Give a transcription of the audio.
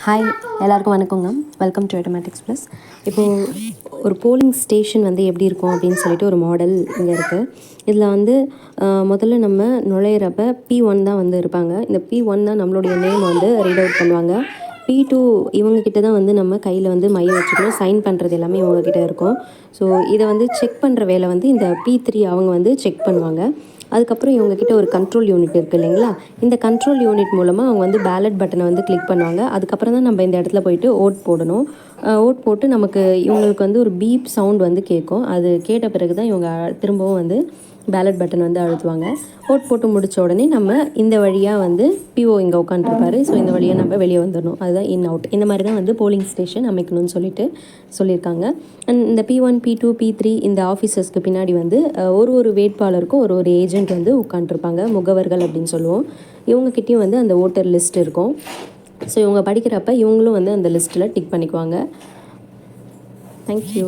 Hi, எல்லாருக்கும் வணக்கங்க. Welcome to ஆட்டோமேட்டிக்ஸ் plus. இப்போது ஒரு போலிங் ஸ்டேஷன் வந்து எப்படி இருக்கும் அப்படின்னு சொல்லிட்டு ஒரு மாடல் இங்கே இருக்குது. இதில் வந்து முதல்ல நம்ம நுழையிறப்ப P1 தான் வந்து இருப்பாங்க. இந்த P1 தான் நம்மளுடைய நேம் வந்து ரீட் அவுட் பண்ணுவாங்க. P2 இவங்கக்கிட்ட தான் வந்து நம்ம கையில் வந்து மைய வச்சுக்கணும். சைன் பண்ணுறது எல்லாமே இவங்கக்கிட்ட இருக்கும். ஸோ இதை வந்து செக் பண்ணுற வேலை வந்து இந்த P3 அவங்க வந்து செக் பண்ணுவாங்க. அதுக்கப்புறம் இவங்கக்கிட்ட ஒரு கண்ட்ரோல் யூனிட் இருக்குது இல்லைங்களா? இந்த கண்ட்ரோல் யூனிட் மூலமாக அவங்க வந்து பேலட் பட்டனை வந்து கிளிக் பண்ணுவாங்க. அதுக்கப்புறம் தான் நம்ம இந்த இடத்துல போயிட்டு ஓட் போடணும். ஓட் போட்டு நமக்கு இவங்களுக்கு வந்து ஒரு பீப் சவுண்ட் வந்து கேட்கும். அது கேட்ட பிறகு தான் இவங்க திரும்பவும் வந்து பேலட் பட்டன் வந்து அழுத்துவாங்க. ஓட் போட்டு முடித்த உடனே நம்ம இந்த வழியாக வந்து பிஓ இங்கே உட்காந்துருப்பாரு. ஸோ இந்த வழியாக நம்ம வெளியே வந்துடணும். அதுதான் இன் அவுட். இந்த மாதிரி தான் வந்து போலிங் ஸ்டேஷன் அமைக்கணும்னு சொல்லிட்டு சொல்லியிருக்காங்க. அண்ட் இந்த P1, P2, P3 இந்த ஆஃபீஸர்ஸ்க்கு பின்னாடி வந்து ஒரு வேட்பாளருக்கும் ஒரு ஏஜென்ட் வந்து உட்காந்துருப்பாங்க. முகவர்கள் அப்படின்னு சொல்லுவோம். இவங்கக்கிட்டேயும் வந்து அந்த ஓட்டர் லிஸ்ட் இருக்கும். ஸோ இவங்க படிக்கிறப்ப இவங்களும் வந்து அந்த லிஸ்ட்டில் டிக் பண்ணிக்குவாங்க. தேங்க்யூ.